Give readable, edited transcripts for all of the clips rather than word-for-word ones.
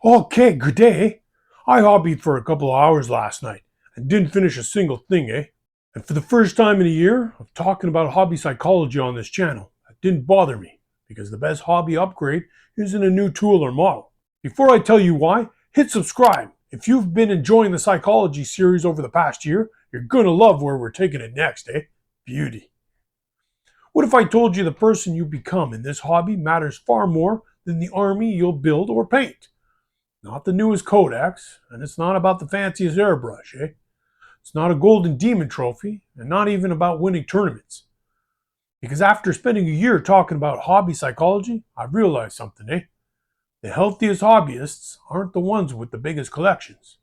Okay, good day. I hobbied for a couple of hours last night and didn't finish a single thing, eh? And for the first time in a year, I'm talking about hobby psychology on this channel. It didn't bother me because the best hobby upgrade isn't a new tool or model. Before I tell you why, hit subscribe. If you've been enjoying the psychology series over the past year, you're gonna love where we're taking it next, eh? Beauty. What if I told you the person you become in this hobby matters far more than the army you'll build or paint? Not the newest Kodaks, and it's not about the fanciest airbrush, eh? It's not a golden demon trophy, and not even about winning tournaments. Because after spending a year talking about hobby psychology, I've realized something, eh? The healthiest hobbyists aren't the ones with the biggest collections.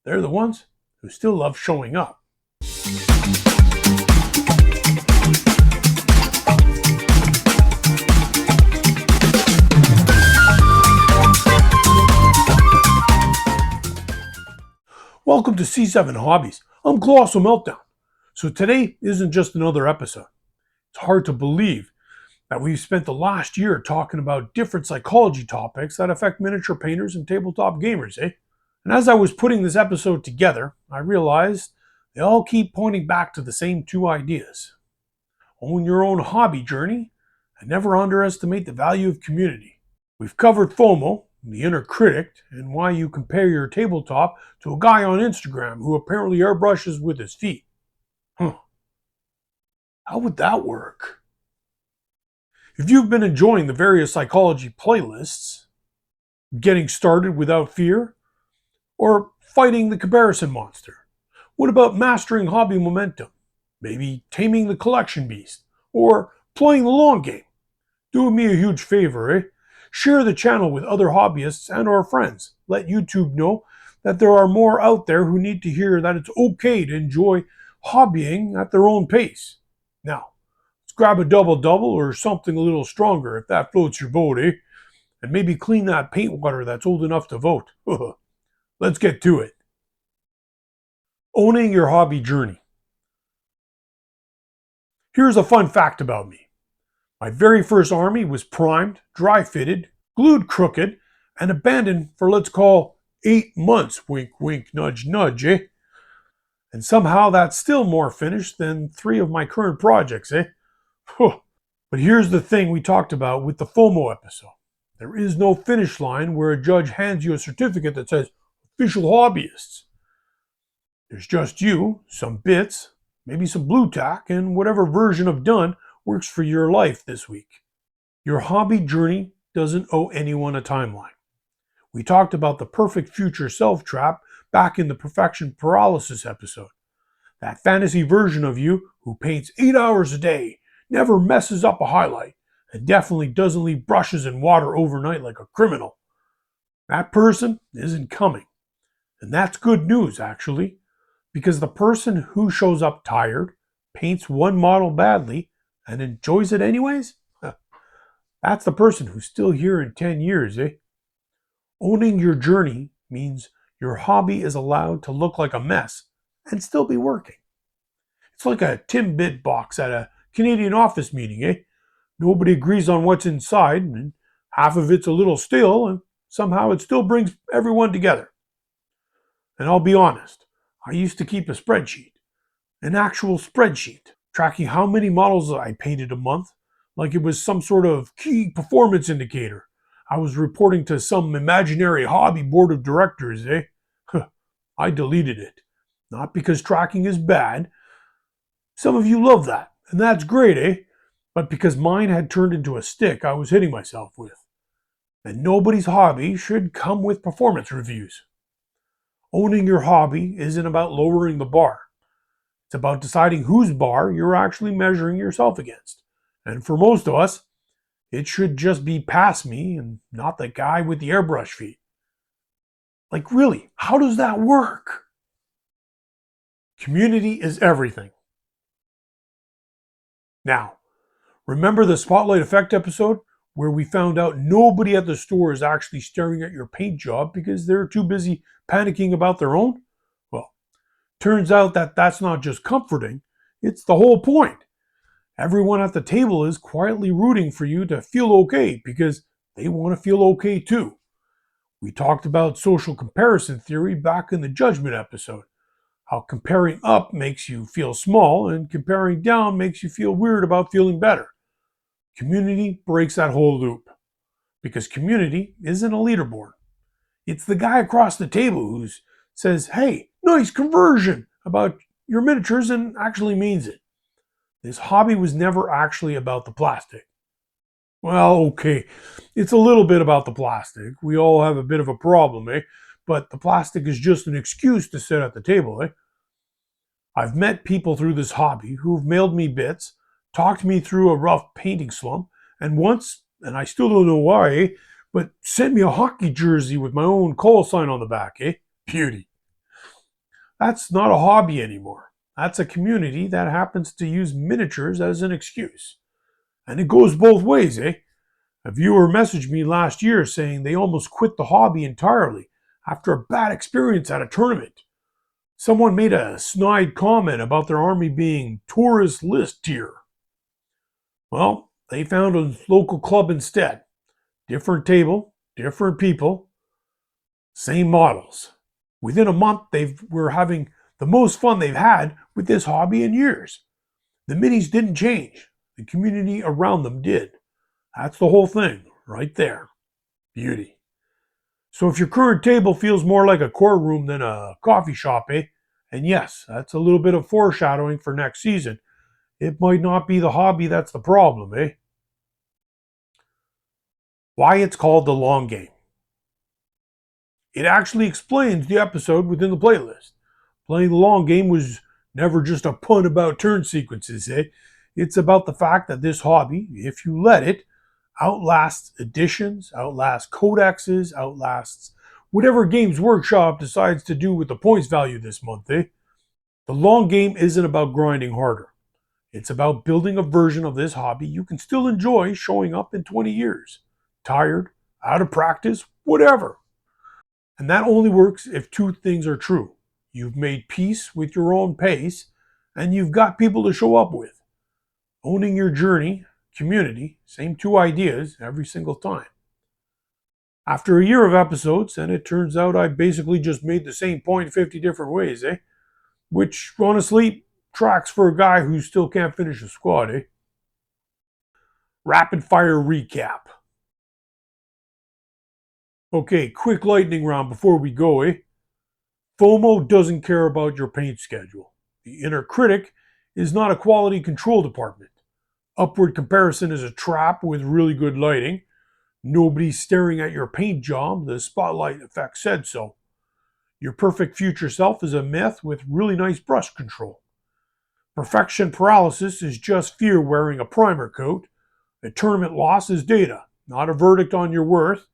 They're the ones who still love showing up. Welcome to C7 Hobbies. I'm Colossal Meltdown. So today isn't just another episode. It's hard to believe that we've spent the last year talking about different psychology topics that affect miniature painters and tabletop gamers, eh? And as I was putting this episode together, I realized they all keep pointing back to the same two ideas. Own your own hobby journey and never underestimate the value of community. We've covered FOMO, the inner critic, and why you compare your tabletop to a guy on Instagram who apparently airbrushes with his feet. How would that work? If you've been enjoying the various psychology playlists, getting started without fear, or fighting the comparison monster, what about mastering hobby momentum? Maybe taming the collection beast, or playing the long game? Do me a huge favor, eh? Share the channel with other hobbyists and our friends. Let YouTube know that there are more out there who need to hear that it's okay to enjoy hobbying at their own pace. Now, let's grab a double-double or something a little stronger if that floats your boat, eh? And maybe clean that paint water that's old enough to vote. Let's get to it. Owning your hobby journey. Here's a fun fact about me. My very first army was primed, dry fitted, glued crooked, and abandoned for let's call 8 months, wink wink nudge nudge, eh? And somehow that's still more finished than 3 of my current projects, eh? But here's the thing we talked about with the FOMO episode. There is no finish line where a judge hands you a certificate that says official hobbyists. There's just you, some bits, maybe some blue tack, and whatever version of done works for your life this week. Your hobby journey doesn't owe anyone a timeline. We talked about the perfect future self trap back in the perfection paralysis episode. That fantasy version of you who paints 8 hours a day, never messes up a highlight, and definitely doesn't leave brushes in water overnight like a criminal. That person isn't coming. And that's good news, actually, because the person who shows up tired, paints one model badly, and enjoys it anyways? That's the person who's still here in 10 years, eh? Owning your journey means your hobby is allowed to look like a mess and still be working. It's like a Timbit box at a Canadian office meeting, eh? Nobody agrees on what's inside, and half of it's a little stale, and somehow it still brings everyone together. And I'll be honest, I used to keep a spreadsheet, an actual spreadsheet, tracking how many models I painted a month, like it was some sort of key performance indicator. I was reporting to some imaginary hobby board of directors, eh? I deleted it. Not because tracking is bad. Some of you love that, and that's great, eh? But because mine had turned into a stick I was hitting myself with. And nobody's hobby should come with performance reviews. Owning your hobby isn't about lowering the bar. It's about deciding whose bar you're actually measuring yourself against. And for most of us, it should just be past me and not the guy with the airbrush feet. Like really, how does that work? Community is everything. Now, remember the Spotlight Effect episode where we found out nobody at the store is actually staring at your paint job because they're too busy panicking about their own? Well, turns out that that's not just comforting, it's the whole point. Everyone at the table is quietly rooting for you to feel okay because they want to feel okay too. We talked about social comparison theory back in the judgment episode. How comparing up makes you feel small and comparing down makes you feel weird about feeling better. Community breaks that whole loop because community isn't a leaderboard. It's the guy across the table who says, "Hey, nice conversion," about your miniatures and actually means it. This hobby was never actually about the plastic. Well, okay, it's a little bit about the plastic. We all have a bit of a problem, eh? But the plastic is just an excuse to sit at the table, eh? I've met people through this hobby who've mailed me bits, talked me through a rough painting slump, and once, and I still don't know why, eh, but sent me a hockey jersey with my own call sign on the back, eh? Beauty. That's not a hobby anymore. That's a community that happens to use miniatures as an excuse. And it goes both ways, eh? A viewer messaged me last year saying they almost quit the hobby entirely after a bad experience at a tournament. Someone made a snide comment about their army being tourist list tier. Well, they found a local club instead. Different table, different people, same models. Within a month, they were having the most fun they've had with this hobby in years. The minis didn't change. The community around them did. That's the whole thing, right there. Beauty. So if your current table feels more like a courtroom than a coffee shop, eh? And yes, that's a little bit of foreshadowing for next season. It might not be the hobby that's the problem, eh? Why it's called the long game. It actually explains the episode within the playlist. Playing the long game was never just a pun about turn sequences, eh? It's about the fact that this hobby, if you let it, outlasts editions, outlasts codexes, outlasts whatever Games Workshop decides to do with the points value this month, eh? The long game isn't about grinding harder. It's about building a version of this hobby you can still enjoy showing up in 20 years. Tired, out of practice, whatever. And that only works if two things are true. You've made peace with your own pace, and you've got people to show up with. Owning your journey, community, same two ideas every single time. After a year of episodes, and it turns out I basically just made the same point 50 different ways, eh? Which, honestly, tracks for a guy who still can't finish a squad, eh? Rapid fire recap. Okay, quick lightning round before we go, eh? FOMO doesn't care about your paint schedule. The inner critic is not a quality control department. Upward comparison is a trap with really good lighting. Nobody's staring at your paint job. The spotlight effect said so. Your perfect future self is a myth with really nice brush control. Perfection paralysis is just fear wearing a primer coat. A tournament loss is data, not a verdict on your worth.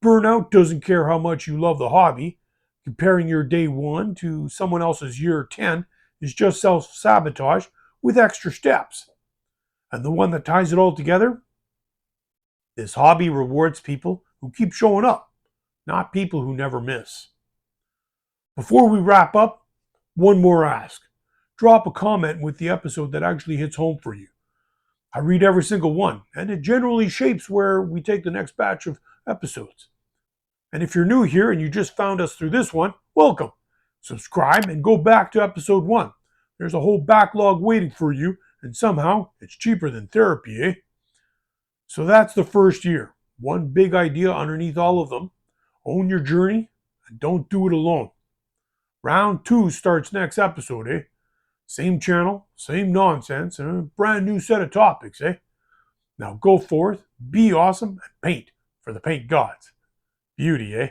Burnout doesn't care how much you love the hobby. Comparing your day 1 to someone else's year 10 is just self-sabotage with extra steps. And the one that ties it all together? This hobby rewards people who keep showing up, not people who never miss. Before we wrap up, one more ask. Drop a comment with the episode that actually hits home for you. I read every single one, and it generally shapes where we take the next batch of episodes. And if you're new here and you just found us through this one, welcome. Subscribe and go back to episode 1. There's a whole backlog waiting for you, and somehow it's cheaper than therapy, eh? So that's the first year. One big idea underneath all of them. Own your journey and don't do it alone. Round 2 starts next episode, eh? Same channel, same nonsense, and a brand new set of topics, eh? Now go forth, be awesome, and paint for the paint gods. Beauty, eh?